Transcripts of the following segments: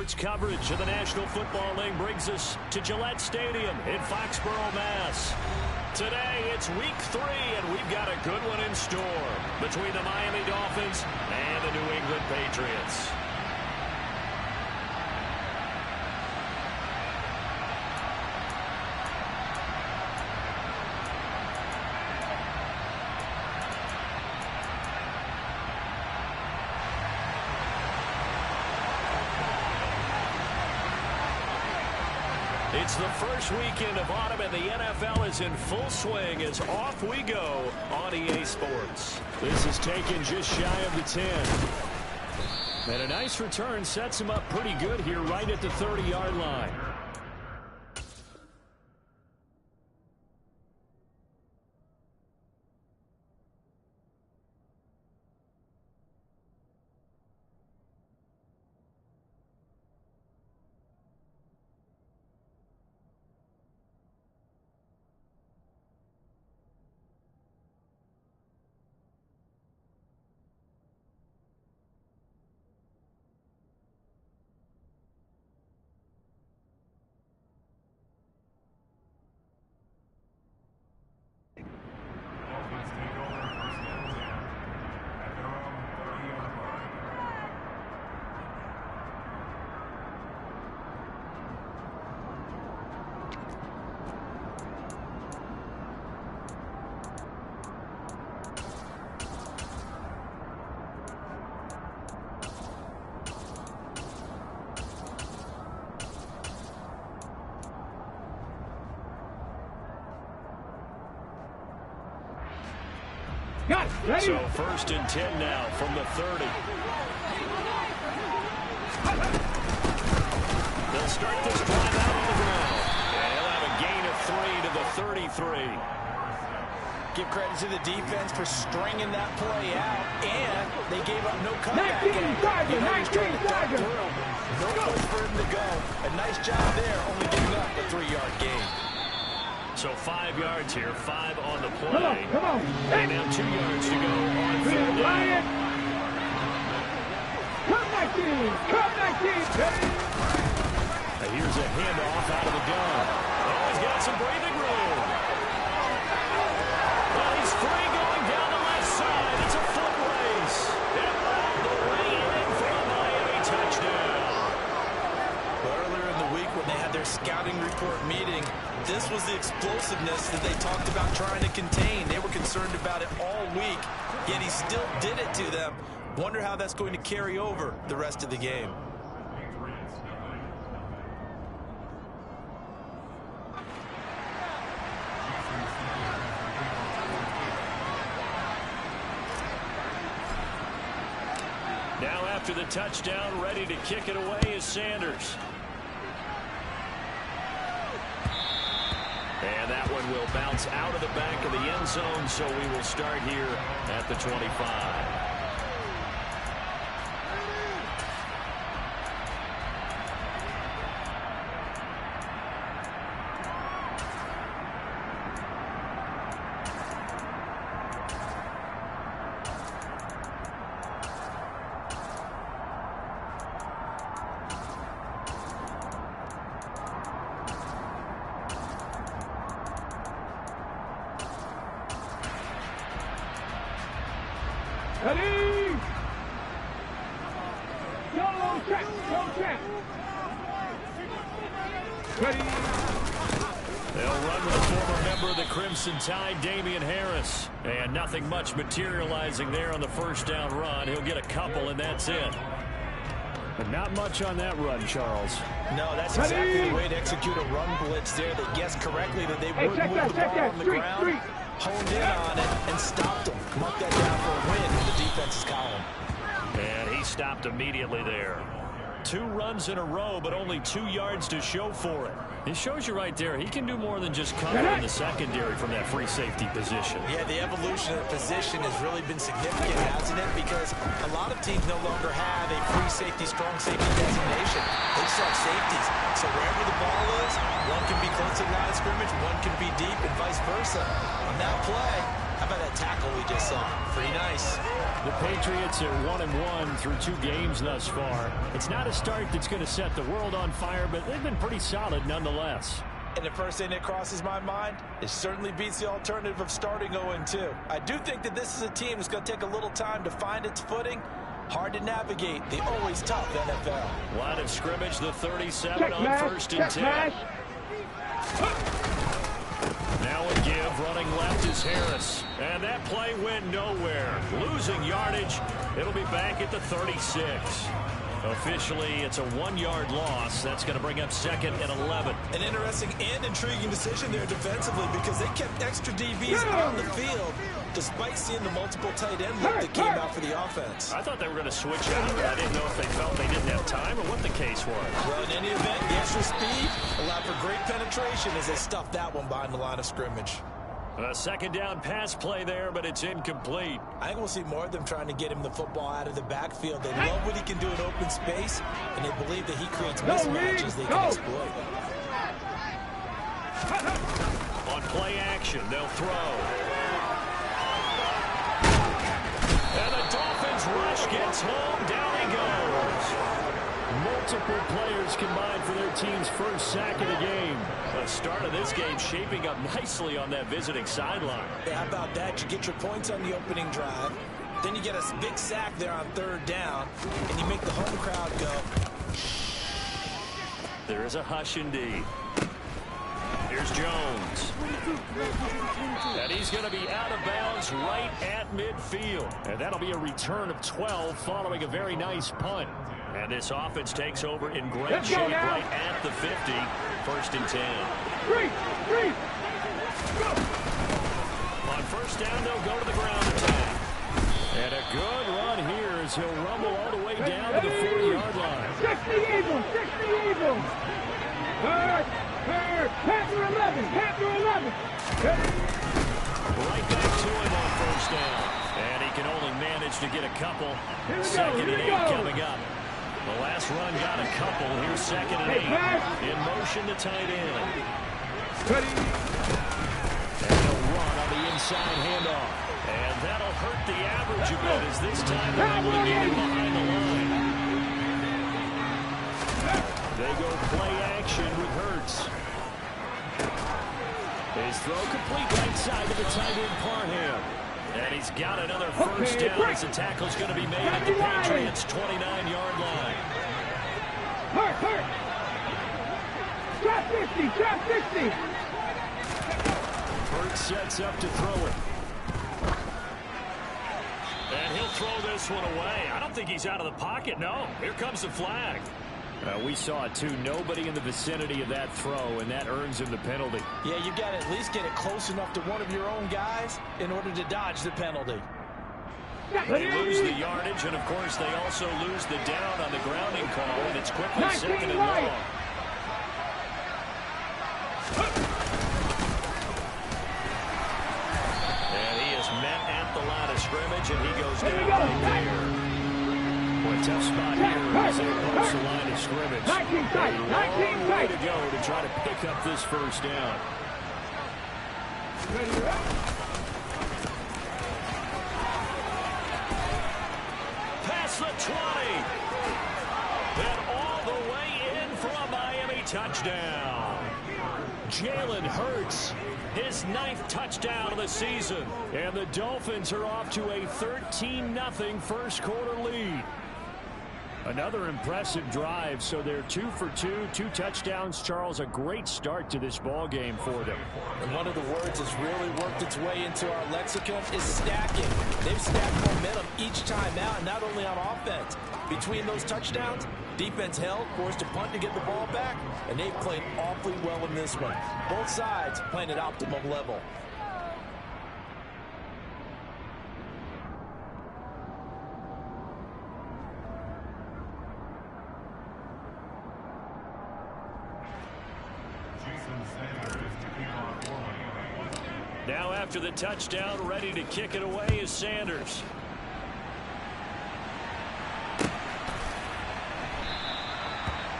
Sports coverage of the National Football League brings us to Gillette Stadium in Foxborough, Mass. Today, it's week 3, and we've got a good one in store between the Miami Dolphins and the New England Patriots. It's the first weekend of autumn, and the NFL is in full swing as off we go on EA Sports. This is taken just shy of the 10. And a nice return sets him up pretty good here right at the 30-yard line. So first and 10 now from the 30. They'll start this drive out on the ground. And he'll have a gain of 3 to the 33. Give credit to the defense for stringing that play out, and they gave up no comeback. You know he's trying to cut through. No place for him to go. A nice job there, only giving up a 3-yard gain. So 5 yards here, 5 on the play. Come on. And now 2 yards to go on third down. Come back in. Here's a handoff out of the gun. Oh, he's got some breathing room. Well, he's free going down the left side. It's a foot race. And all the way in for a Miami touchdown. Earlier in the week when they had their scouting report meeting, this was the explosiveness that they talked about trying to contain. They were concerned about it all week, yet he still did it to them. Wonder how that's going to carry over the rest of the game. Now after the touchdown, ready to kick it away is Sanders. And that one will bounce out of the back of the end zone, so we will start here at the 25. Ready? Go check. Ready? They'll run with a former member of the Crimson Tide, Damian Harris. And nothing much materializing there on the first down run. He'll get a couple, and that's it. But not much on that run, Charles. No, that's exactly the way to execute a run blitz there. They guessed correctly that they would move the ball on the ground, honed in on it, and stopped them. Mark that down for a win in the defense's column. And he stopped immediately there. 2 runs in a row, but only 2 yards to show for it. It shows you right there, he can do more than just cover in the secondary from that free safety position. Yeah, the evolution of the position has really been significant, hasn't it? Because a lot of teams no longer have a free safety, strong safety designation. They sub safeties. So wherever the ball is, one can be close to the line of scrimmage, one can be deep, and vice versa. On that play, how about that that tackle we just saw. Pretty nice. The Patriots are 1-1 through 2 games thus far. It's not a start that's going to set the world on fire, but they've been pretty solid nonetheless. And the first thing that crosses my mind, it certainly beats the alternative of starting 0-2. I do think that this is a team that's going to take a little time to find its footing. Hard to navigate the always tough NFL. Line of scrimmage, the 37 on 1st and 10. Now a give, running left is Harris. And that play went nowhere. Losing yardage. It'll be back at the 36. Officially, it's a 1-yard loss. That's going to bring up 2nd and 11. An interesting and intriguing decision there defensively because they kept extra DBs on the field despite seeing the multiple tight end look that came out for the offense. I thought they were going to switch out. I didn't know if they felt they didn't have time or what the case was. Well, in any event, the extra speed allowed for great penetration as they stuffed that one behind the line of scrimmage. A 2nd down pass play there, but it's incomplete. I think we'll see more of them trying to get him the football out of the backfield. They love what he can do in open space, and they believe that he creates mismatches they can exploit. On play action, they'll throw. And the Dolphins rush gets home. Down he goes. Multiple players combined for their team's first sack of the game. The start of this game shaping up nicely on that visiting sideline. Yeah, how about that? You get your points on the opening drive. Then you get a big sack there on 3rd down, and you make the home crowd go. There is a hush indeed. Here's Jones. And he's going to be out of bounds right at midfield. And that'll be a return of 12 following a very nice punt. And this offense takes over in great shape right at the 50. 1st and 10. On 1st down, they'll go to the ground attack. And a good run here as he'll rumble all the way down to the 40-yard line. 60 Eagles, 60 Eagles. Panther 11, Panther 11. Right back to him on 1st down. And he can only manage to get a couple. 2nd and 8 coming up. The last run got a couple. Here's 2nd and 8. In motion to tight end. And a run on the inside handoff. And that'll hurt the average a bit as this time they're able to get him behind the line. They go play action with Hurts. His throw complete right side to the tight end Parham. And he's got another 1st down as the tackle's going to be made at the Patriots' 29-yard line. Hurt. Trap 50, trap 50. Hurts sets up to throw it. And he'll throw this one away. I don't think he's out of the pocket, no. Here comes the flag. We saw it, too. Nobody in the vicinity of that throw, and that earns him the penalty. Yeah, you got to at least get it close enough to one of your own guys in order to dodge the penalty. They lose the yardage, and, of course, they also lose the down on the grounding call, and it's quickly 2nd and long. And he is met at the line of scrimmage, and he goes down right there. What a tough spot here as they approach the line of scrimmage. 19 tight, 19 way to go to try to pick up this 1st down. Past the 20. And all the way in for a Miami touchdown. Jalen Hurts, his 9th touchdown of the season. And the Dolphins are off to a 13-0 first quarter lead. Another impressive drive, so they're 2 for 2, 2 touchdowns. Charles, a great start to this ball game for them. And one of the words that's really worked its way into our lexicon is stacking. They've stacked momentum each time out, and not only on offense. Between those touchdowns, defense held, forced to punt to get the ball back, and they've played awfully well in this one. Both sides playing at optimum level. Now after the touchdown, ready to kick it away is Sanders.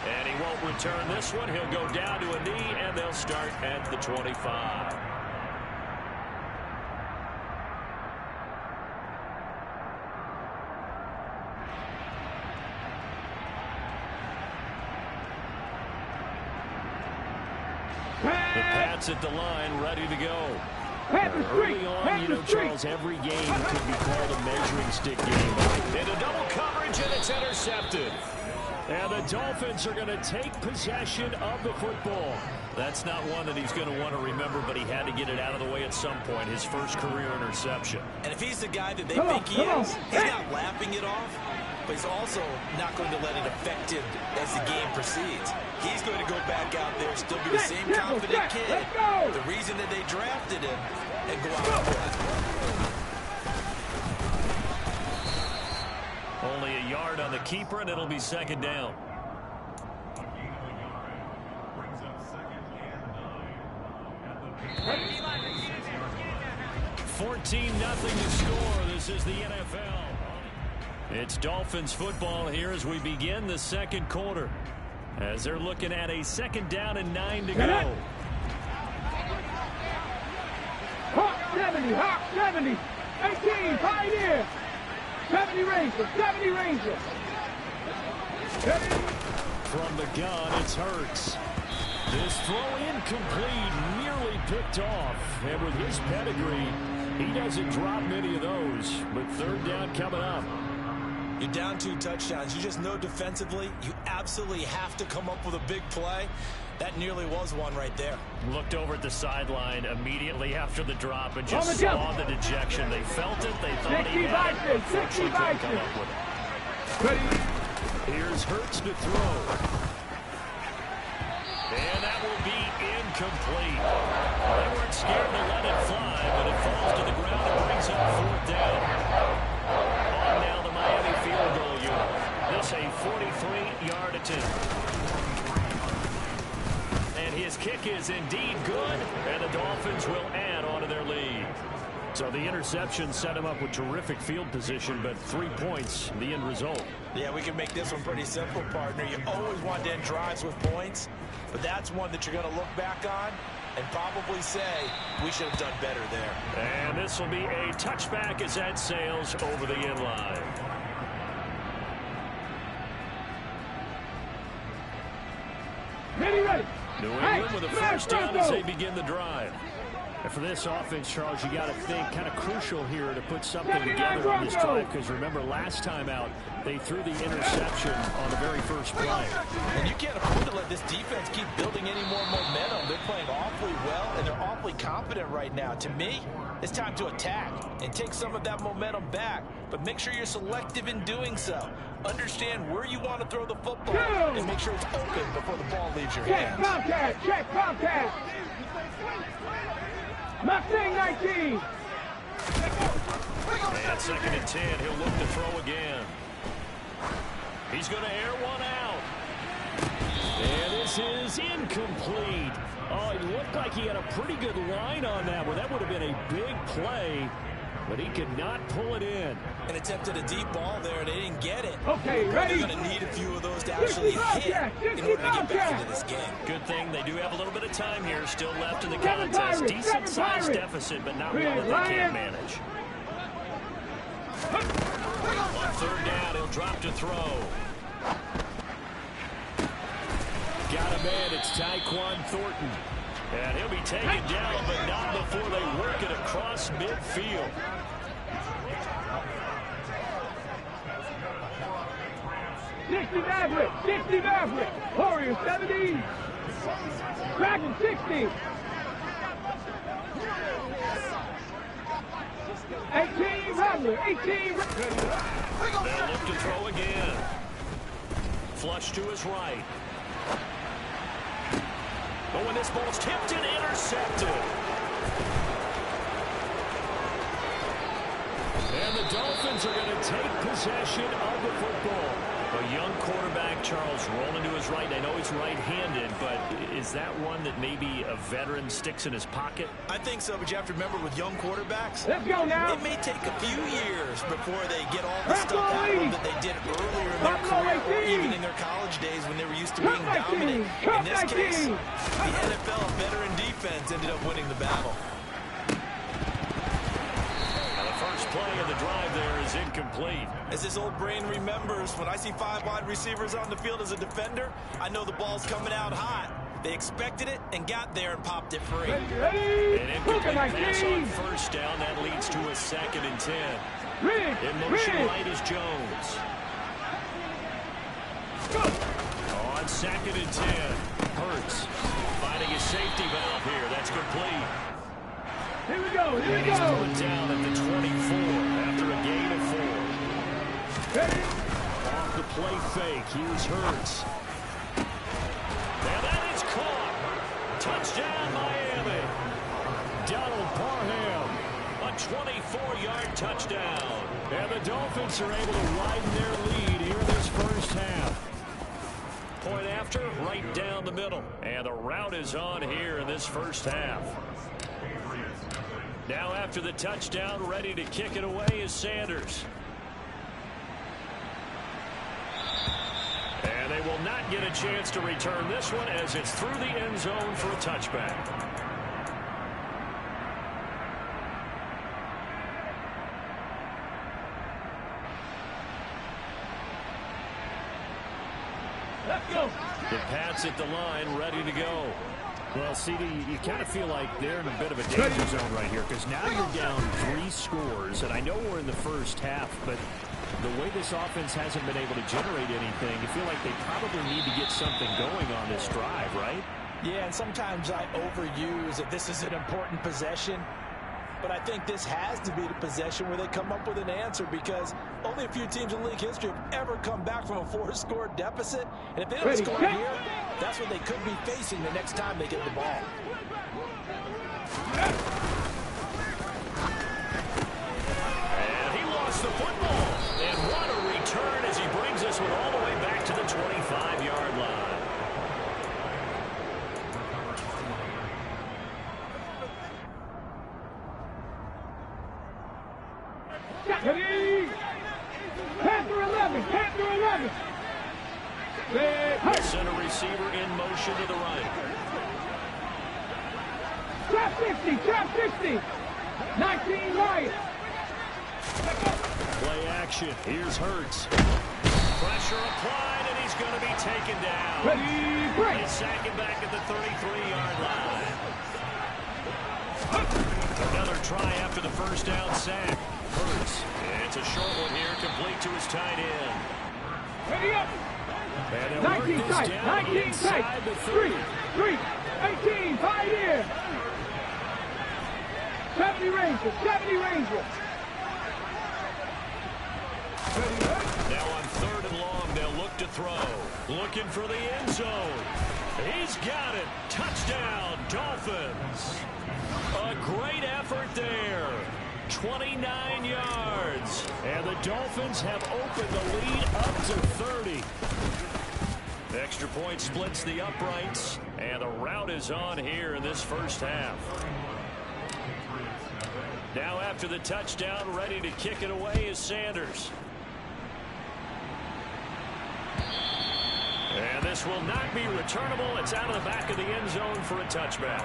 And he won't return this one. He'll go down to a knee, and they'll start at the 25. The Pats at the line, ready to go. Early on, you know, Charles, every game could be called a measuring stick game. Into double coverage, and it's intercepted. And the Dolphins are going to take possession of the football. That's not one that he's going to want to remember, but he had to get it out of the way at some point, his first career interception. And if he's the guy that they think he is, he's not laughing it off, but he's also not going to let it affect him as the game proceeds. He's going to go back out there, still be the same confident kid, the reason that they drafted him, and go out and play. Only a yard on the keeper, and it'll be second down. 14-0 to score. This is the NFL. It's Dolphins football here as we begin the second quarter. As they're looking at a second down and 9 to go. Hawk 70, Hawk 70. 18, Pioneer. 70 Rangers, 70 Rangers. From the gun, it's Hurts. This throw incomplete, nearly picked off. And with his pedigree, he doesn't drop many of those. But third down coming up. You're down 2 touchdowns. You just know defensively you absolutely have to come up with a big play. That nearly was one right there. Looked over at the sideline immediately after the drop and just saw the dejection. They felt it. They thought he had it. Unfortunately, couldn't come up with it. Here's Hurts to throw. And that will be incomplete. They weren't scared to let it fly, but it falls to the ground and brings up fourth down. On now the Miami field goal unit. This a 43-yard attempt. And his kick is indeed good, and the Dolphins will add on to their lead. So the interception set him up with terrific field position, but 3 points, the end result. Yeah, we can make this one pretty simple, partner. You always want to end drives with points, but that's one that you're going to look back on and probably say, we should have done better there. And this will be a touchback as that sails over the end line. Ready. New England with a first down as they begin the drive. And for this offense, Charles, you got to think kind of crucial here to put something together on this drive, because remember last time out they threw the interception on the very first play. And you can't afford to let this defense keep building any more momentum. They're playing awfully well, and they're awfully confident right now. To me, it's time to attack and take some of that momentum back, but make sure you're selective in doing so. Understand where you want to throw the football and make sure it's open before the ball leaves your hands. Check contact. Mustang 19. And second and 10, he'll look to throw again. He's going to air one out. And this is incomplete. Oh, it looked like he had a pretty good line on that one. That would have been a big play, but he could not pull it in. And attempted a deep ball there, and they didn't get it. Okay, ready. They're going to need a few of those to actually hit in order to get back into this game. Good thing they do have a little bit of time here still left in the contest. Decent-sized deficit, but not one that they can't manage. On third down, he'll drop to throw. Got a man, it's Tyquan Thornton. And he'll be taken down, but not before they work it across midfield. Sixty Maverick. Warriors 70. Dragon 60. 18 Rattler. 18. They'll look to throw again. Flush to his right. But when this ball's tipped and intercepted. And the Dolphins are going to take possession of the football. A young quarterback, Charles, rolling to his right. I know he's right-handed, but is that one that maybe a veteran sticks in his pocket? I think so, but you have to remember with young quarterbacks, Let's go now. it may take a few years before they get all the stuff out of them that they did earlier in their career, or even in their college days when they were used to being dominant. In this case, the NFL veteran defense ended up winning the battle. Play of the drive there is incomplete. As this old brain remembers, when I see 5 wide receivers on the field as a defender, I know the ball's coming out hot. They expected it and got there and popped it free. An incomplete pass on first down. That leads to a 2nd and 10. In motion right is Jones. On 2nd and 10. Hurts finding his safety valve here. That's complete. Here we go, here we He's go. put down at the 24 after a gain of 4. Off the play fake. Here's Hurts. And that is caught. Touchdown, Miami. Donald Parham. A 24-yard touchdown. And the Dolphins are able to widen their lead here in this first half. Point after, right down the middle. And the route is on here in this first half. Now after the touchdown, ready to kick it away is Sanders. And they will not get a chance to return this one as it's through the end zone for a touchback. Let's go. The Pats at the line, ready to go. Well, CD, you kind of feel like they're in a bit of a danger zone right here because now you're down 3 scores, and I know we're in the first half, but the way this offense hasn't been able to generate anything, you feel like they probably need to get something going on this drive, right? Yeah, and sometimes I overuse that this is an important possession. But I think this has to be the possession where they come up with an answer because only a few teams in league history have ever come back from a 4-score deficit. And if they don't score here, that's what they could be facing the next time they get the ball. And he lost the football. And what a return as he brings this one all the way back to the 25-yard line. Panther 11, Panther 11. The center receiver in motion to the right. Trap 60, trap 60. 19 right. Play action. Here's Hurts. Pressure applied, and he's going to be taken down. Ready, break. They sack him back at the 33-yard line. Another try after the first down sack. Hurts. It's a short one here, complete to his tight end. Ready up. And 19 tight, 19 tight. 3, 18, 5 in. 70 Rangers, 70 Rangers. Now on 3rd and long, they'll look to throw. Looking for the end zone. He's got it. Touchdown, Dolphins. A great effort there. 29 yards. And the Dolphins have opened the lead up to 30. Extra point splits the uprights. And the route is on here in this first half. Now after the touchdown, ready to kick it away is Sanders. And this will not be returnable. It's out of the back of the end zone for a touchback.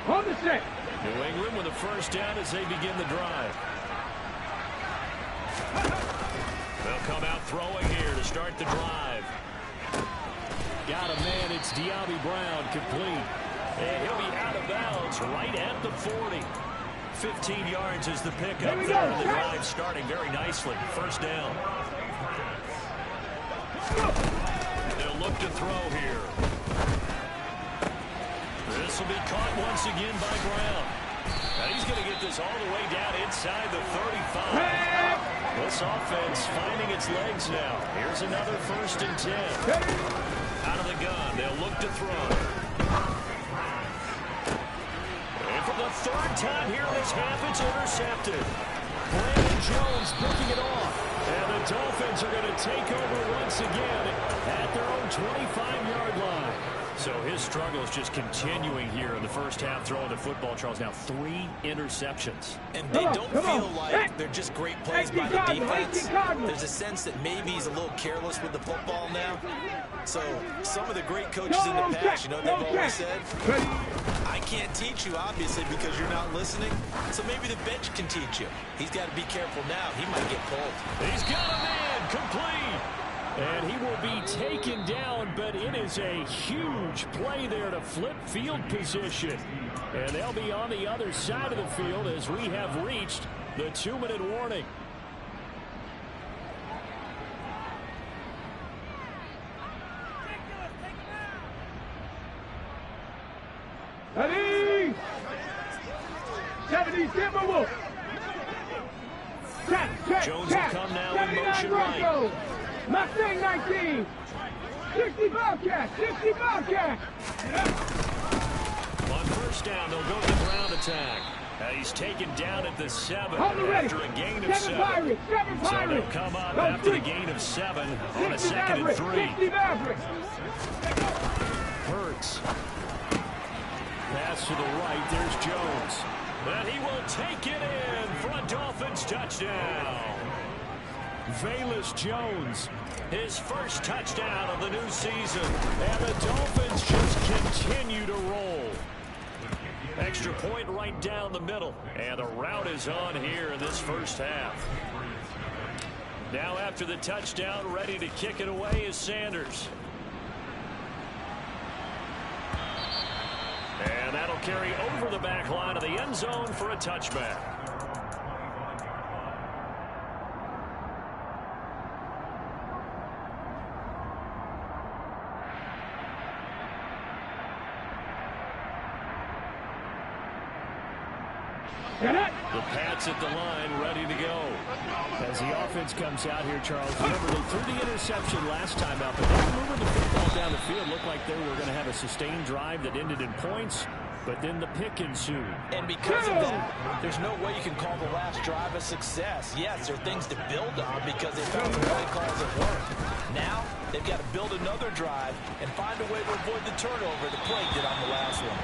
On the set. New England with a first down as they begin the drive. They'll come out throwing here to start the drive. Got a man. It's De'Ami Brown, complete. And he'll be out of bounds right at the 40. 15 yards is the pickup there, and the drive starting very nicely. First down. They'll look to throw here. This will be caught once again by Brown. Now he's going to get this all the way down inside the 35. This offense finding its legs now. Here's another 1st and 10. Out of the gun, they'll look to throw. And for the 3rd time here in this half, it's intercepted. Brandon Jones picking it off. And the Dolphins are going to take over once again at their own 25-yard line. So his struggle is just continuing here in the first half, throwing the football. Charles, now 3 interceptions. And they don't feel like they're just great plays by the defense. There's a sense that maybe he's a little careless with the football now. So some of the great coaches in the past, you know, they've always said, I can't teach you, obviously, because you're not listening. So maybe the bench can teach you. He's got to be careful now. He might get pulled. He's got a man, complete. And he will be taken down, but it is a huge play there to flip field position. And they'll be on the other side of the field as we have reached the 2-minute warning. Ready? 70 Timberwolves. Check. Jones will come now in motion Broncos. right. Mustang 19. 60 Bobcat. 60 Bobcat. On first down, they'll go to the ground attack. He's taken down at the 7 after a gain of 7. So they'll come up after the gain of 7 on a 2nd and 3. Hurts. Pass to the right. There's Jones. And he will take it in for a Dolphins touchdown. Velus Jones, his first touchdown of the new season. And the Dolphins just continue to roll. Extra point right down the middle. And the route is on here in this first half. Now after the touchdown, ready to kick it away is Sanders. And that'll carry over the back line of the end zone for a touchback. The Pats at the line, ready to go. As the offense comes out here, Charles, remember they threw the interception last time out, but they were moving the football down the field. Looked like they were going to have a sustained drive that ended in points, but then the pick ensued. And because of that, there's no way you can call the last drive a success. Yes, there are things to build on because they found some play calls at work. Now, they've got to build another drive and find a way to avoid the turnover that plagued it on the last one.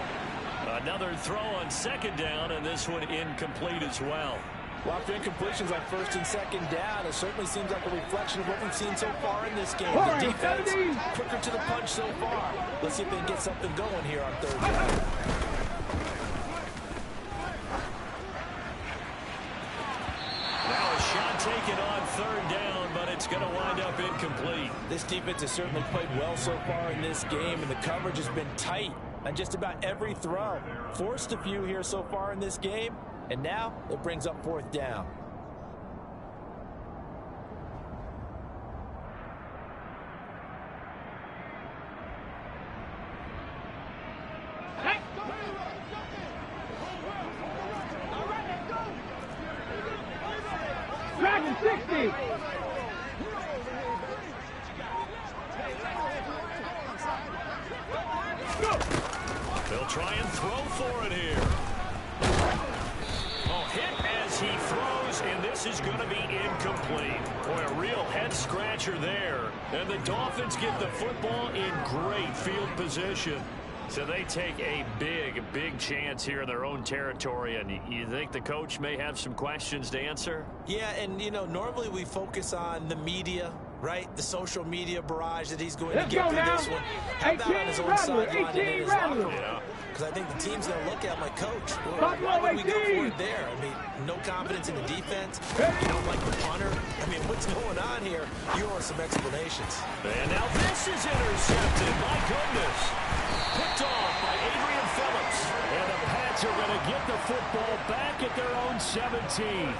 Another throw on 2nd down, and this one incomplete as well. Well, after incompletions on 1st and 2nd down, it certainly seems like a reflection of what we've seen so far in this game. The defense, quicker to the punch so far. Let's see if they can get something going here on 3rd down. Now a shot taken on 3rd down, but it's going to wind up incomplete. This defense has certainly played well so far in this game, and the coverage has been tight on just about every throw. Forced a few here so far in this game, and now it brings up 4th down. Dragon 60. They'll try and throw for it here. Oh, hit as he throws, and this is going to be incomplete. Boy, a real head-scratcher there. And the Dolphins get the football in great field position. So they take a big chance here in their own territory. And you think the coach may have some questions to answer? Yeah, and, you know, normally we focus on the media, right? The social media barrage that he's going to get through this one. How about on his own sideline and in his locker room? Because I think the team's going to look at my coach. Why would we go for it there? I mean, no confidence in the defense. You don't like the punter. I mean, what's going on here? You owe some explanations. And now this is intercepted. My goodness. Picked off by Adrian Phillips. And the Pats are going to get the football back at their own 17.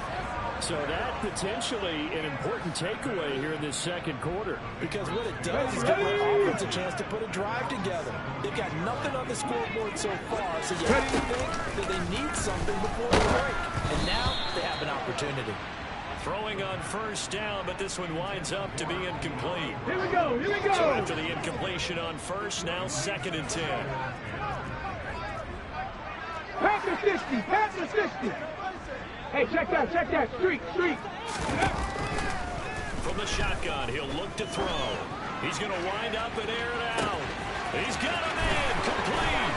So that potentially an important takeaway here in this 2nd quarter. Because what it does is give the offense a chance to put a drive together. They've got nothing on the scoreboard so far, so you have to think that they need something before the break. And now they have an opportunity. Throwing on 1st down, but this one winds up to be incomplete. Here we go. So after the incompletion on 1st, now 2nd and 10. Panther 60. Panther 60. Hey, check that. Street. From the shotgun, he'll look to throw. He's going to wind up and air it out. He's got a man, complete.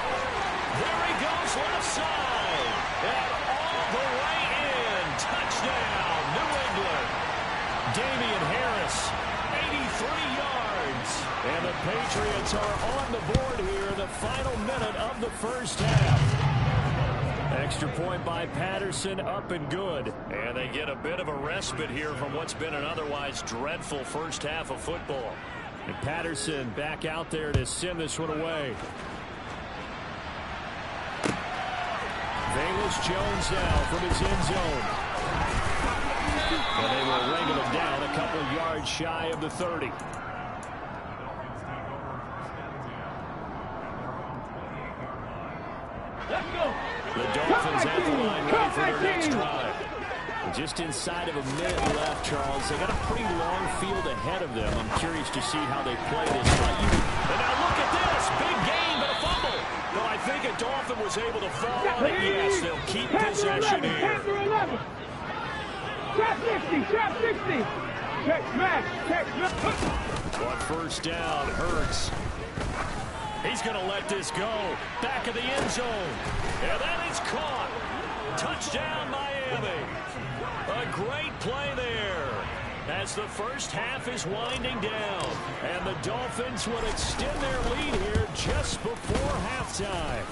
There he goes, left side. And all the way in. Touchdown, New England. Damian Harris, 83 yards. And the Patriots are on the board here in the final minute of the first half. Extra point by Patterson, up and good. And they get a bit of a respite here from what's been an otherwise dreadful first half of football. And Patterson back out there to send this one away. Velus Jones now from his end zone. And they will wrangle him down a couple yards shy of the 30. The Dolphins at the line ready for their next drive. Just inside of a minute left, Charles. They got a pretty long field ahead of them. I'm curious to see how they play this. And now look at this. Big gain, but a fumble. But I think a Dolphin was able to fall on it. Yes, they'll keep possession here. Trap 60, trap 60. Check smash, check smash. On first down, Hurts. He's going to let this go. Back of the end zone. And that is caught. Touchdown, Miami. A great play there as the first half is winding down. And the Dolphins will extend their lead here just before halftime.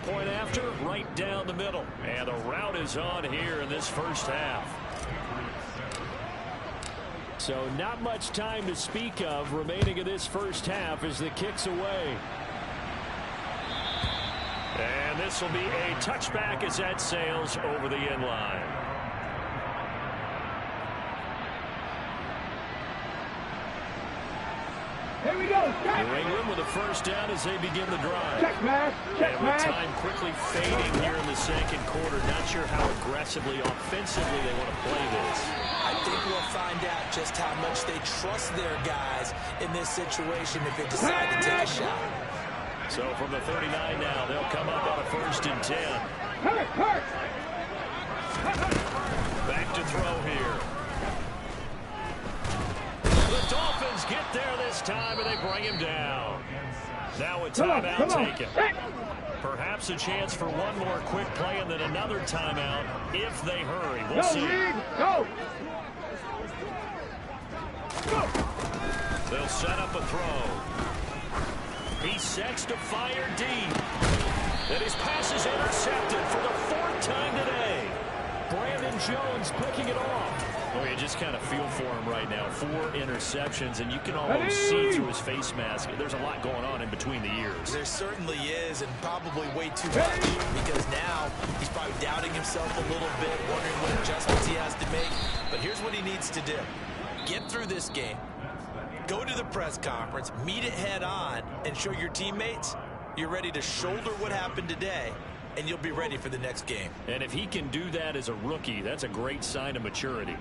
Point after, right down the middle. And the route is on here in this first half. So not much time to speak of remaining in this first half as the kick's away. And this will be a touchback as that sails over the end line. Here we go. New England with a first down as they begin the drive. Check smash, check And with smash. time quickly fading here in the second quarter, not sure how aggressively, offensively they want to play this. I think we'll find out just how much they trust their guys in this situation if they decide to take a shot. So from the 39 now, they'll come up on a 1st and 10. Hurt. Back to throw here. The Dolphins get there this time, and they bring him down. Now a timeout taken. Perhaps a chance for one more quick play and then another timeout if they hurry. We'll see. Go. They'll set up a throw. He sets to fire deep. And his pass is intercepted for the 4th time today. Brandon Jones picking it off. Well, you just kind of feel for him right now. 4 interceptions, and you can almost see through his face mask. There's a lot going on in between the ears. There certainly is, and probably way too much, because now he's probably doubting himself a little bit, wondering what adjustments he has to make. But here's what he needs to do. Get through this game. Go to the press conference, meet it head on, and show your teammates you're ready to shoulder what happened today, and you'll be ready for the next game. And if he can do that as a rookie, that's a great sign of maturity.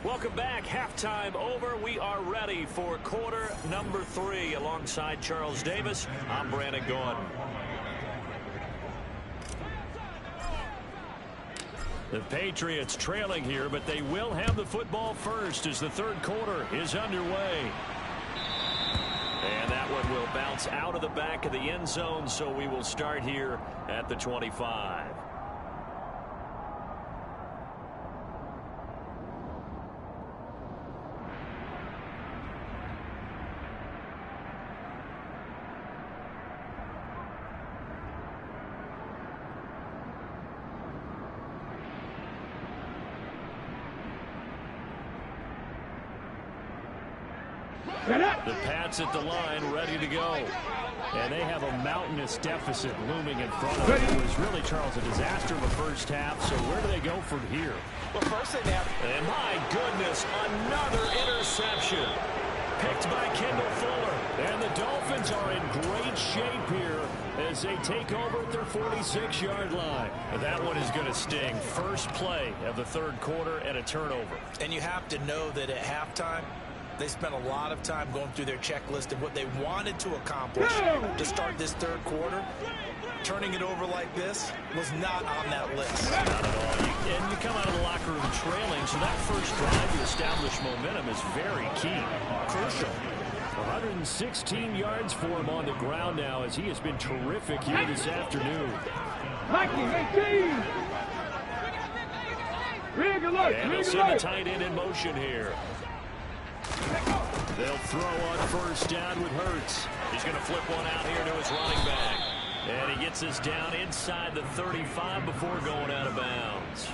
Welcome back. Halftime over. We are ready for quarter number 3. Alongside Charles Davis, I'm Brandon Gordon. The Patriots trailing here, but they will have the football first as the third quarter is underway. And that one will bounce out of the back of the end zone, so we will start here at the 25. The Pats at the line, ready to go. And they have a mountainous deficit looming in front of them. It was really, Charles, a disaster of a first half. So where do they go from here? Well, first they have... And my goodness, another interception. Picked by Kendall Fuller. And the Dolphins are in great shape here as they take over at their 46-yard line. That one is going to sting. First play of the third quarter and a turnover. And you have to know that at halftime, they spent a lot of time going through their checklist of what they wanted to accomplish to start this third quarter. Turning it over like this was not on that list. Not at all. And you come out of the locker room trailing, so that first drive to establish momentum is very key. Crucial. 116 yards for him on the ground now as he has been terrific here this afternoon. 19, 18. Rig alert, And they'll send the tight end in motion here. They'll throw on first down with Hurts. He's going to flip one out here to his running back. And he gets us down inside the 35 before going out of bounds.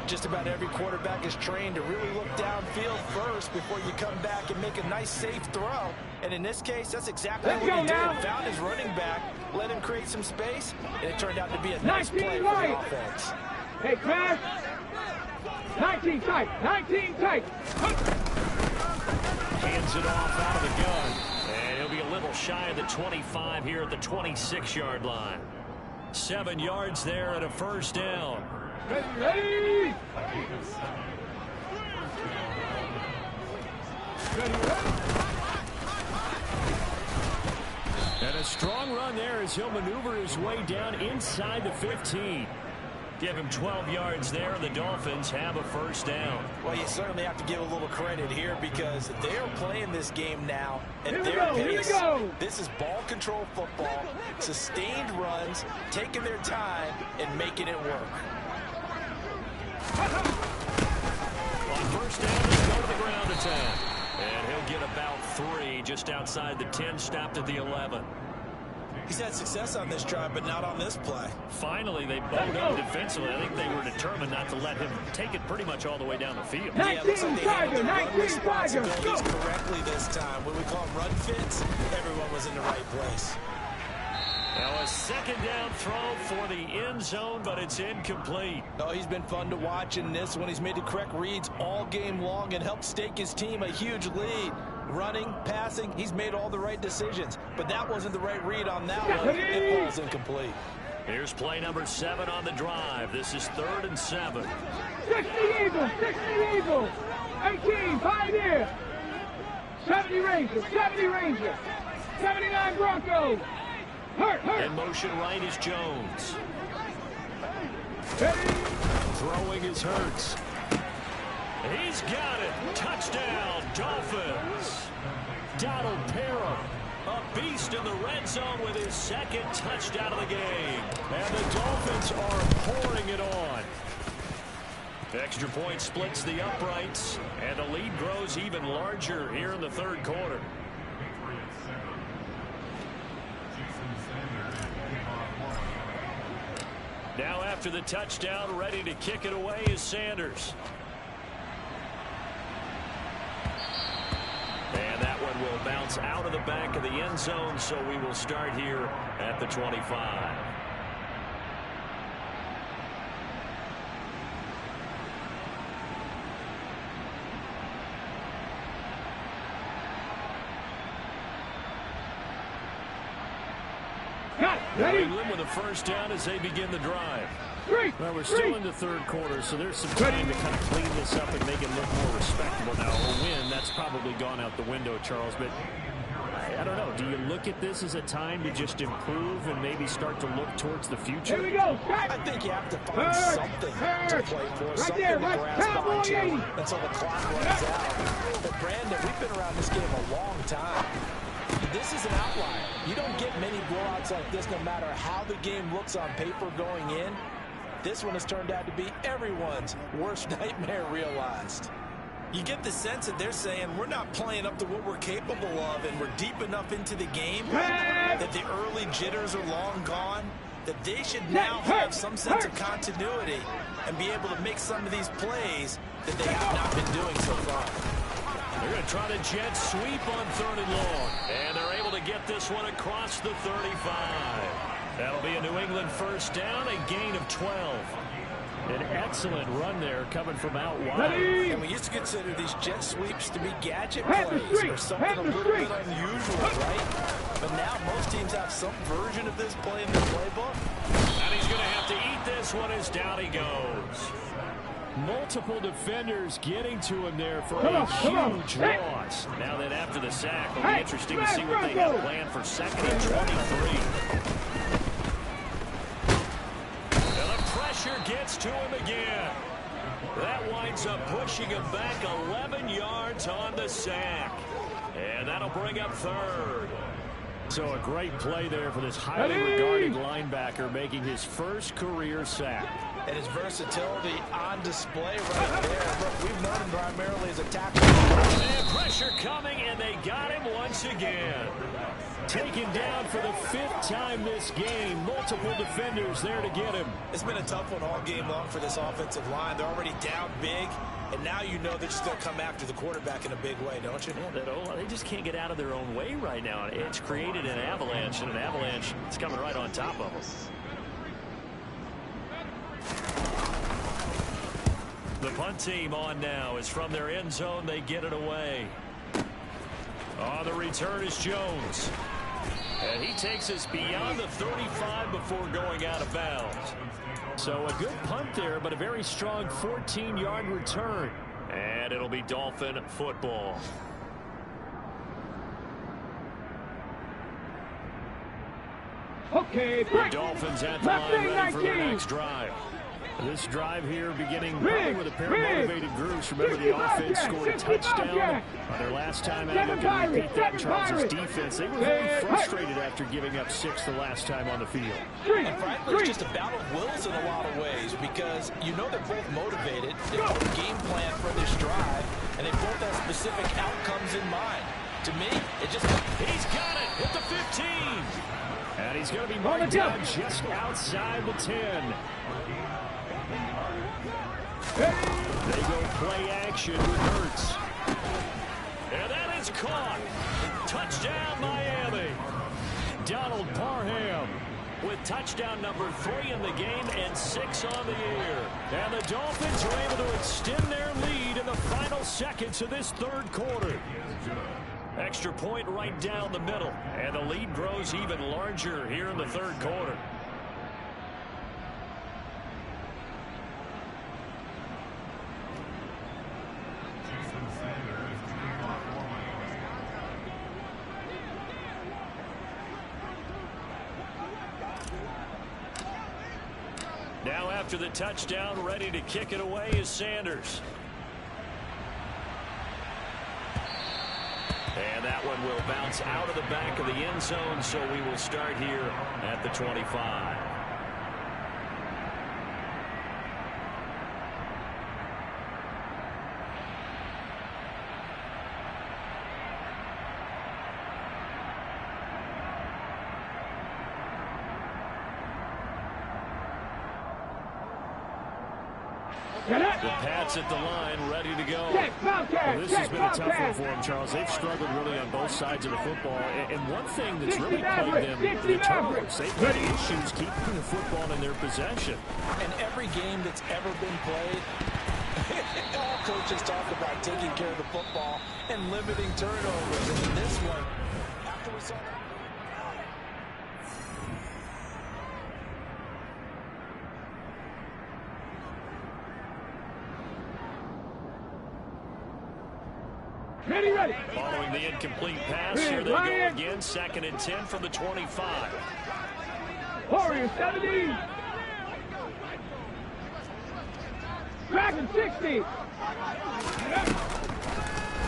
Just about every quarterback is trained to really look downfield first before you come back and make a nice, safe throw. And in this case, that's exactly what he did. Found his running back, let him create some space, and it turned out to be a nice play for the offense. Hey, Crash. 19 tight, 19 tight. Hands it off out of the gun. And he'll be a little shy of the 25 here at the 26-yard line. 7 yards there and a first down. Ready. And a strong run there as he'll maneuver his way down inside the 15. Give him 12 yards there. The Dolphins have a first down. Well, you certainly have to give a little credit here because they're playing this game now at their pace. This is ball control football, sustained runs, taking their time, and making it work. On first down, they go to the ground attack. And he'll get about 3 just outside the 10, stopped at the 11. He's had success on this drive, but not on this play. Finally, they bowed up defensively. I think they were determined not to let him take it pretty much all the way down the field. Yeah, it looks like they handled their run responsibilities correctly this time. When we call them run fits, everyone was in the right place. Now a second down throw for the end zone, but it's incomplete. Oh, he's been fun to watch in this one. He's made the correct reads all game long and helped stake his team a huge lead. Running, passing, he's made all the right decisions. But that wasn't the right read on that one. It falls incomplete. Here's play number 7 on the drive. This is 3rd and 7. 60 Eagles, 60 Eagles. 18, Pioneer. 70 Rangers, 70 Rangers. 79 Broncos. Hurt. In motion right is Jones. Ready. Throwing is Hurts. He's got it. Touchdown, Dolphins. Donald Parham, a beast in the red zone with his 2nd touchdown of the game. And the Dolphins are pouring it on. Extra point splits the uprights, and the lead grows even larger here in the 3rd quarter. Now after the touchdown, ready to kick it away is Sanders. And that one will bounce out of the back of the end zone, so we will start here at the 25. New England with a first down as they begin the drive. Well, we're still in the 3rd quarter, so there's some time to kind of clean this up and make it look more respectable. Now, a win, that's probably gone out the window, Charles, but I don't know. Do you look at this as a time to just improve and maybe start to look towards the future? Here we go. I think you have to find something to play for, something to grasp onto until the clock runs out. But, Brandon, we've been around this game a long time. This is an outlier. You don't get many blowouts like this no matter how the game looks on paper going in. This one has turned out to be everyone's worst nightmare realized. You get the sense that they're saying we're not playing up to what we're capable of and we're deep enough into the game that the early jitters are long gone, that they should now have some sense of continuity and be able to make some of these plays that they have not been doing so far. They're going to try to jet sweep on 3rd and long. And they're able to get this one across the 35. That'll be a New England first down, a gain of 12. An excellent run there coming from out wide. And we used to consider these jet sweeps to be gadget plays or something a little bit unusual, right? But now most teams have some version of this play in their playbook. And he's going to have to eat this one as down he goes. Multiple defenders getting to him there for a huge loss. Now that after the sack, it'll be interesting to see what they have planned for 2nd and 23. And the pressure gets to him again. That winds up pushing him back 11 yards on the sack. And that'll bring up 3rd. So a great play there for this highly regarded linebacker making his first career sack. And his versatility on display right there. Look, we've known him primarily as a tackle. And pressure coming, and they got him once again. Taken down for the 5th time this game. Multiple defenders there to get him. It's been a tough one all game long for this offensive line. They're already down big, and now you know they're just going to come after the quarterback in a big way, don't you? Yeah, they just can't get out of their own way right now. It's created an avalanche, and an avalanche is coming right on top of them. The punt team on now is from their end zone. They get it away. On the return is Jones. And he takes us beyond the 35 before going out of bounds. So a good punt there, but a very strong 14-yard return. And it'll be Dolphin football. Okay, The Dolphins at the line ready for their next drive. This drive here beginning probably with a pair of motivated groups. Remember, the offense scored a touchdown on their last time out. Looking to repeat that in Charles' defense. They were very frustrated after giving up 6 the last time on the field. And frankly, it's just a battle of wills in a lot of ways because you know they're both motivated. They both game plan for this drive, and they both have specific outcomes in mind. To me, it just... He's got it at the 15. And he's going to be marked down just outside the 10. They go play action with Hurts. And that is caught. Touchdown, Miami. Donald Parham with touchdown number 3 in the game and 6 on the year. And the Dolphins are able to extend their lead in the final seconds of this third quarter. Extra point right down the middle. And the lead grows even larger here in the third quarter. Now after the touchdown, ready to kick it away is Sanders. And that one will bounce out of the back of the end zone, so we will start here at the 25. The Pats at the line, ready to go. Well, this has been a tough one for them, Charles. They've struggled really on both sides of the football. And one thing that's really plagued them, the turnovers. They've had issues keeping the football in their possession. And every game that's ever been played, all coaches talk about taking care of the football and limiting turnovers. And in this one, after we saw that. Ready. Following the incomplete pass, here they go again. 2nd and 10 from the 25. Warriors 70. Dragon 60.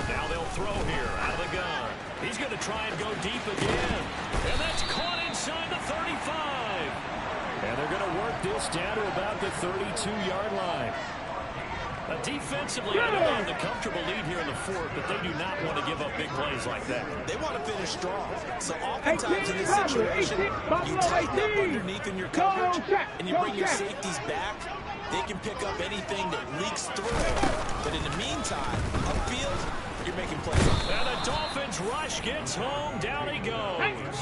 Now they'll throw here out of the gun. He's going to try and go deep again. And that's caught inside the 35. And they're going to work this down to about the 32-yard line. Defensively, I know they have the comfortable lead here in the 4th, but they do not want to give up big plays like that. They want to finish strong. So oftentimes in this situation, you tighten up underneath in your coverage, and you bring your safeties back. They can pick up anything that leaks through. But in the meantime, upfield, you're making plays. And the Dolphins rush gets home. Down he goes.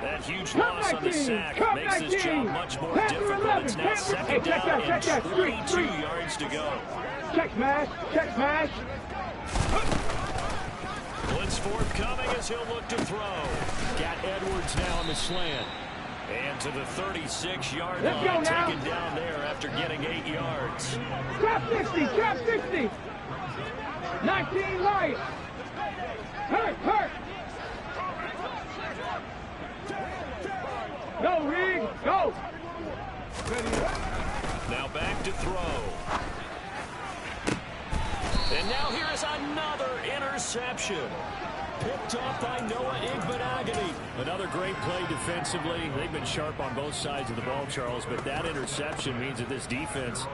That huge loss on the sack makes this job much more difficult. It's now 2nd down and 22 yards to go. Check smash. Blitz forthcoming as he'll look to throw. Got Edwards now on the slant. And to the 36-yard line, taken down there after getting 8 yards. Trap 60. 19 right. Hurt. Go, Reed, go! Now back to throw. And now here is another interception. Picked off by Noah Igbenogany. Another great play defensively. They've been sharp on both sides of the ball, Charles, but that interception means that this defense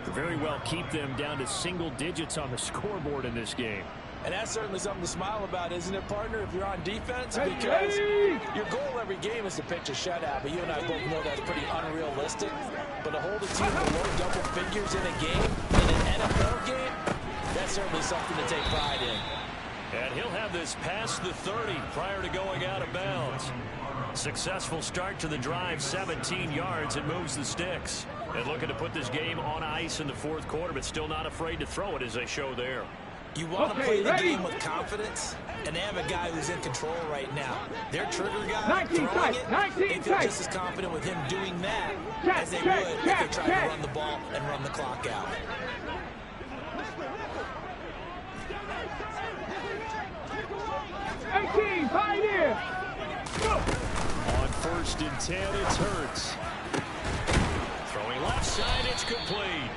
could very well keep them down to single digits on the scoreboard in this game. And that's certainly something to smile about, isn't it, partner, if you're on defense? Because your goal every game is to pitch a shutout, but you and I both know that's pretty unrealistic. But to hold a team below double figures in a game, in an NFL game, that's certainly something to take pride in. And he'll have this past the 30 prior to going out of bounds. Successful start to the drive, 17 yards, and moves the sticks. And looking to put this game on ice in the fourth quarter, but still not afraid to throw it as they show there. You want to play the game with confidence, and they have a guy who's in control right now. Their trigger guy throwing it, they feel just as confident with him doing that as they would if they tried to run the ball and run the clock out. Pioneer. On 1st and 10, it's Hurts. Throwing left side, it's complete.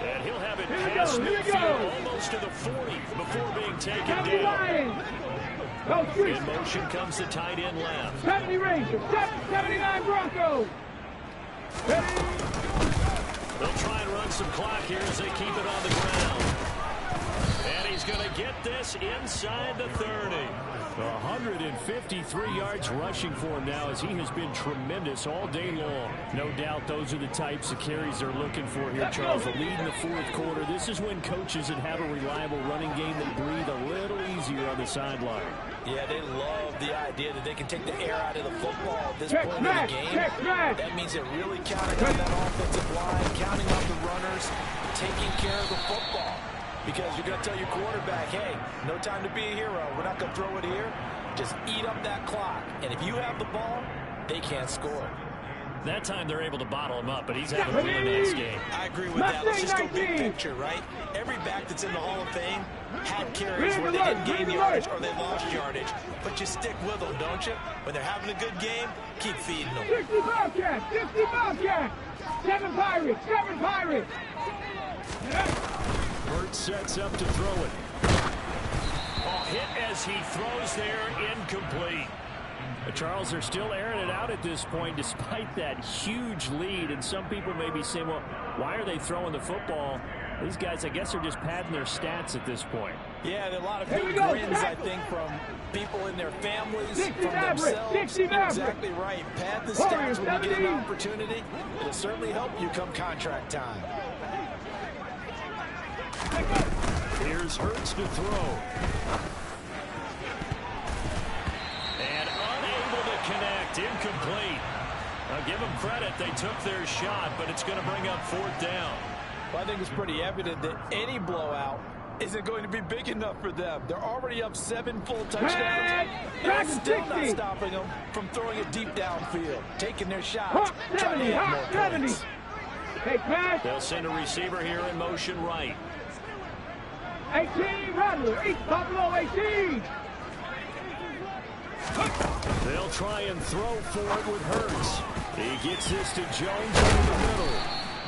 And he'll have it past midfield, almost to the 40 before being taken down. In motion comes the tight end left. 70 Rangers, 79 Broncos. They'll try and run some clock here as they keep it on the ground. And he's going to get this inside the 30. 153 yards rushing for him now as he has been tremendous all day long. No doubt those are the types of carries they're looking for here, Charles. The lead in the fourth quarter. This is when coaches that have a reliable running game that breathe a little easier on the sideline. Yeah, they love the idea that they can take the air out of the football at this point in the game. That means they're really counting on that offensive line, counting on the runners, taking care of the football. Because you're going to tell your quarterback, hey, no time to be a hero. We're not going to throw it here. Just eat up that clock. And if you have the ball, they can't score. That time they're able to bottle him up, but he's having a really nice game. I agree with that. Let's just go big picture, right? Every back that's in the Hall of Fame had carries where they didn't gain yardage or they lost yardage. But you stick with them, don't you? When they're having a good game, keep feeding them. 60 Bobcats, 60 Bobcats. 7 Pirates, 7 Pirates. Burt sets up to throw it. Oh, hit as he throws there, incomplete. Charles, they're still airing it out at this point despite that huge lead. And some people may be saying, well, why are they throwing the football? These guys, I guess, are just padding their stats at this point. Yeah, there are a lot of big grins, I think, from people in their families, from themselves. Exactly right. Pad the stats when you get an opportunity. It'll certainly help you come contract time. Here's Hurts to throw. And unable to connect. Incomplete. Now give them credit. They took their shot, but it's going to bring up 4th down. Well, I think it's pretty evident that any blowout isn't going to be big enough for them. They're already up 7 full touchdowns. And it's still not stopping them from throwing it deep downfield, taking their shots, trying to hit more points. They'll send a receiver here in motion right. 18, Rattler, East Buffalo, 18. They'll try and throw for it with Hurts. He gets this to Jones in the middle.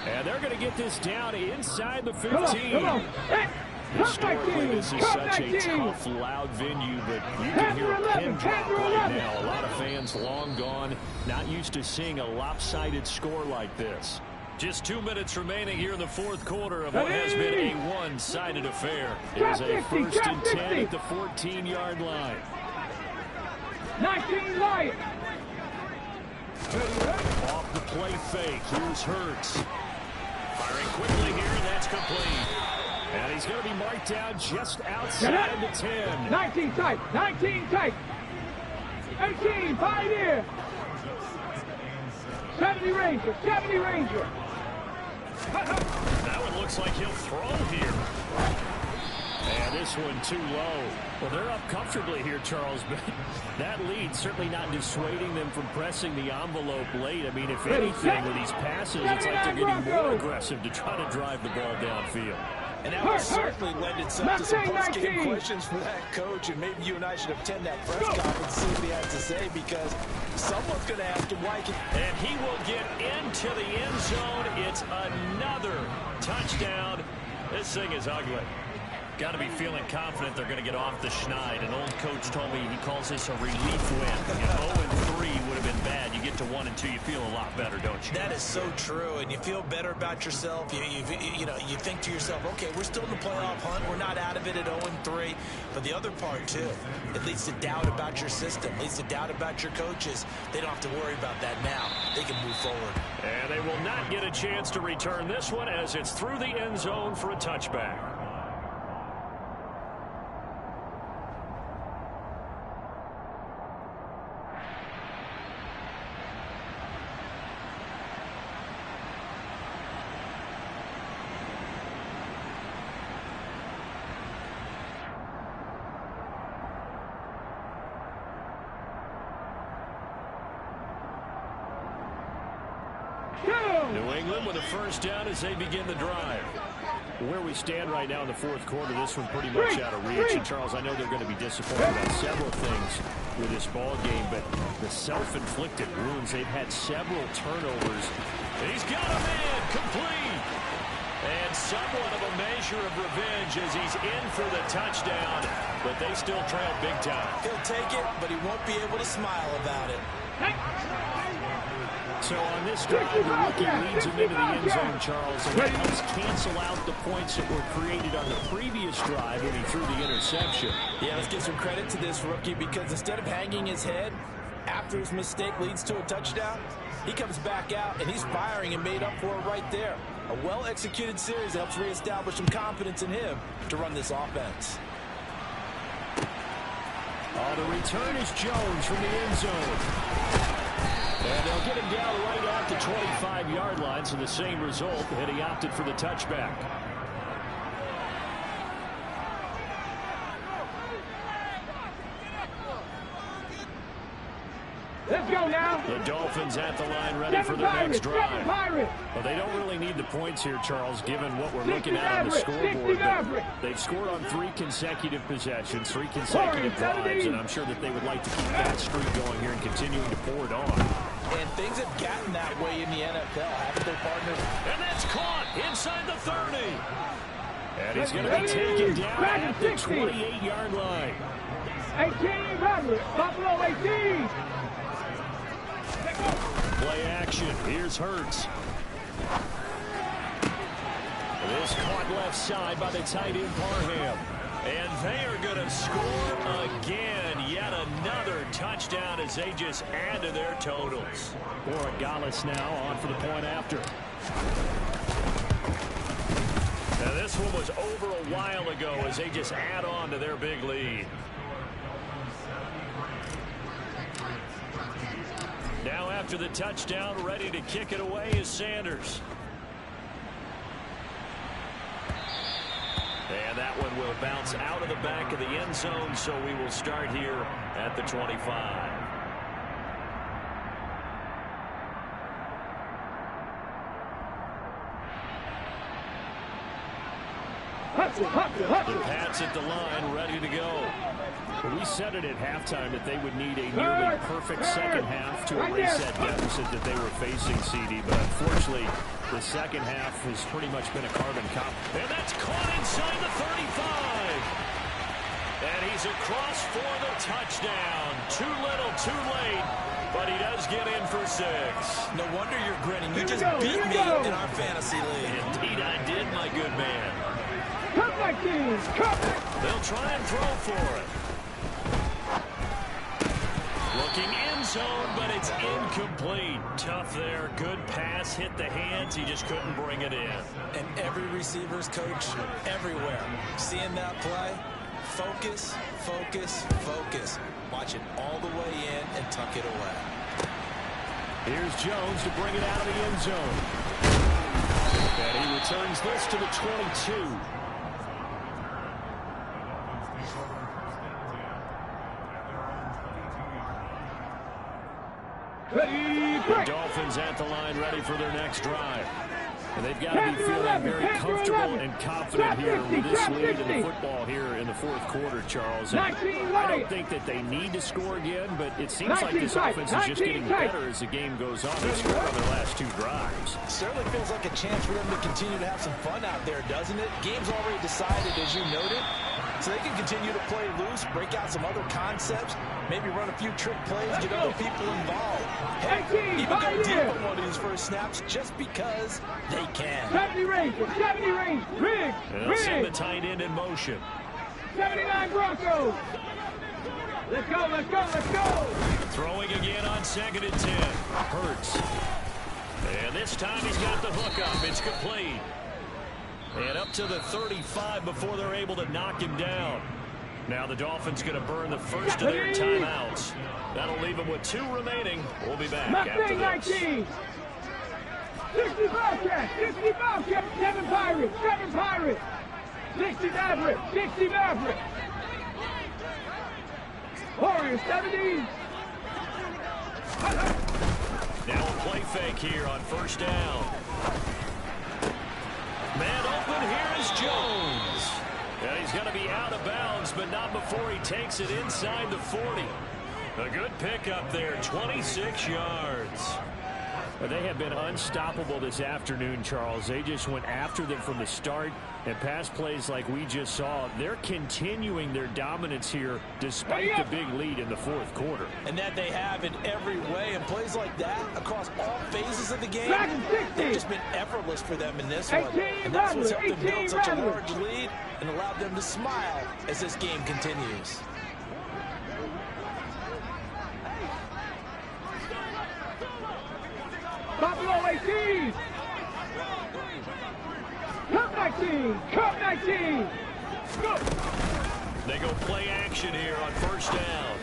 And they're going to get this down inside the 15. Come on. Historically, this is such a tough, loud venue, but you can hear a pin drop right now. A lot of fans long gone, not used to seeing a lopsided score like this. Just 2 minutes remaining here in the fourth quarter of what has been a one-sided affair. Here's a 1st and 10 at the 14-yard line. 19 Lions. Off the play fake. Here's Hurts. Firing quickly here, and that's complete. And he's going to be marked down just outside the 10. 19 tight, 19 tight. 18, Pioneer. 70 Ranger, 70 Ranger. That one looks like he'll throw here. And this one too low. Well, they're up comfortably here, Charles, but that lead certainly not dissuading them from pressing the envelope late. I mean, if anything, with these passes, it's like they're getting more aggressive to try to drive the ball downfield. And that would certainly lend itself to some post-game questions for that coach, and maybe you and I should attend that press conference and see what he has to say, because someone's going to ask him why. And he will get into the end zone. It's another touchdown. This thing is ugly. Got to be feeling confident they're going to get off the schneid. An old coach told me he calls this a relief win. 0-3 would have been bad. You get to 1-2, you feel a lot better, don't you? That is so true, and you feel better about yourself. You think to yourself, okay, we're still in the playoff hunt. We're not out of it at 0-3. But the other part, too, it leads to doubt about your system, leads to doubt about your coaches. They don't have to worry about that now. They can move forward. And they will not get a chance to return this one as it's through the end zone for a touchback. New England with a first down as they begin the drive. Where we stand right now in the fourth quarter, this one pretty much out of reach. And, Charles, I know they're going to be disappointed about several things with this ball game, but the self-inflicted wounds, they've had several turnovers. He's got a man complete. And somewhat of a measure of revenge as he's in for the touchdown, but they still trail big time. He'll take it, but he won't be able to smile about it. So on this drive, the rookie leads him into the end zone, Charles, and that helps cancel out the points that were created on the previous drive when he threw the interception. Yeah, let's give some credit to this rookie because instead of hanging his head after his mistake leads to a touchdown, he comes back out and he's firing and made up for it right there. A well-executed series helps reestablish some confidence in him to run this offense. The return is Jones from the end zone. And they'll get him down right at the 25-yard line, so the same result, and he opted for the touchback. Let's go now. The Dolphins at the line ready for their next drive. Well, they don't really need the points here, Charles, given what we're looking at on the scoreboard. They've scored on 3 consecutive possessions, 3 consecutive drives, and I'm sure that they would like to keep that streak going here and continuing to pour it on. And things have gotten that way in the NFL, haven't they, partners? And that's caught inside the 30. And he's going to be taken down at the 28-yard line. 18, Buffalo 18. Play action. Here's Hurts. This caught left side by the tight end Parham. And they are going to score again. Yet another touchdown as they just add to their totals. Borregales now on for the point after. Now this one was over a while ago as they just add on to their big lead. Now after the touchdown, ready to kick it away is Sanders. And that one will bounce out of the back of the end zone, so we will start here at the 25. The Pats at the line, ready to go. We said it at halftime that they would need a nearly perfect second half to erase that deficit that they were facing, CD. But unfortunately, the second half has pretty much been a carbon copy. And that's caught inside the 35. And he's across for the touchdown. Too little, too late. But he does get in for 6. No wonder you're grinning. You just beat me in our fantasy league. Indeed I did, my good man. Cut my team. Cut. They'll try and throw for it. Looking end zone, but it's incomplete. Tough there. Good pass. Hit the hands. He just couldn't bring it in. And every receiver's coach everywhere. Seeing that play, focus, focus, focus. Watch it all the way in and tuck it away. Here's Jones to bring it out of the end zone. And he returns this to the 22. The Dolphins at the line ready for their next drive. And they've got to be feeling very comfortable and confident here with this lead in the football here in the fourth quarter, Charles. And I don't think that they need to score again, but it seems like this offense is just getting better as the game goes on. They scored on their last 2 drives. Certainly feels like a chance for them to continue to have some fun out there, doesn't it? Game's already decided, as you noted. So they can continue to play loose, break out some other concepts, maybe run a few trick plays, get other people involved. Heck, even go deep on one of these first snaps just because they can. 70 range, Riggs, They'll send the tight end in motion. 79 Broncos. Let's go. Throwing again on 2nd and 10. Hurts. And this time he's got the hook up. It's complete. And up to the 35 before they're able to knock him down. Now the Dolphins going to burn the first of their timeouts. That'll leave them with 2 remaining. We'll be back after this. 19. 65 cats, 7 Pirates. 60 Maverick. Warriors, 70. Now a play fake here on first down. Man open, here is Jones. And he's going to be out of bounds, but not before he takes it inside the 40. A good pickup there, 26 yards. Well, they have been unstoppable this afternoon, Charles. They just went after them from the start, and pass plays like we just saw. They're continuing their dominance here despite the big lead in the fourth quarter. And that they have in every way. And plays like that across all phases of the game, they've just been effortless for them in this one. And that's what's helped them build such a large lead and allowed them to smile as this game continues. Buffalo 18. Cup 19. Go. They go play action here on first down.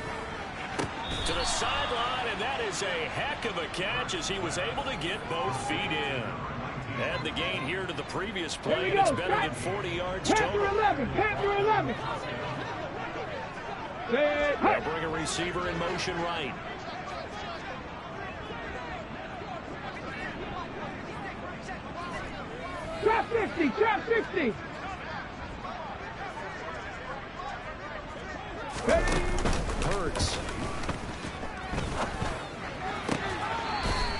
To the sideline, and that is a heck of a catch as he was able to get both feet in. Add the gain here to the previous play, and it's better than 40 yards total. Panther 11. They'll bring a receiver in motion right. Trap 50. Hurts.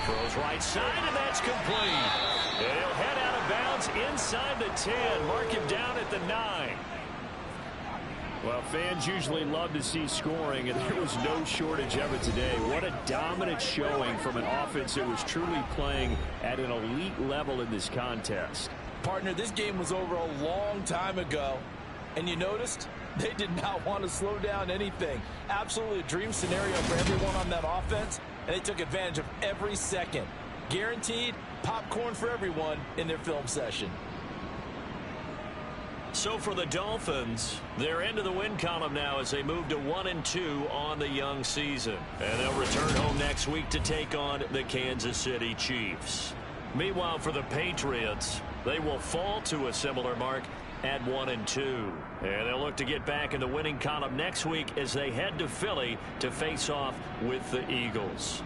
Throws right side, and that's complete. And he'll head out of bounds inside the 10. Mark him down at the 9. Well, fans usually love to see scoring, and there was no shortage of it today. What a dominant showing from an offense that was truly playing at an elite level in this contest. Partner, this game was over a long time ago, and you noticed they did not want to slow down anything. Absolutely a dream scenario for everyone on that offense, and they took advantage of every second. Guaranteed popcorn for everyone in their film session. So for the Dolphins, they're into the win column now as they move to 1-2 on the young season. And they'll return home next week to take on the Kansas City Chiefs. Meanwhile, for the Patriots, they will fall to a similar mark at 1-2. And they'll look to get back in the winning column next week as they head to Philly to face off with the Eagles.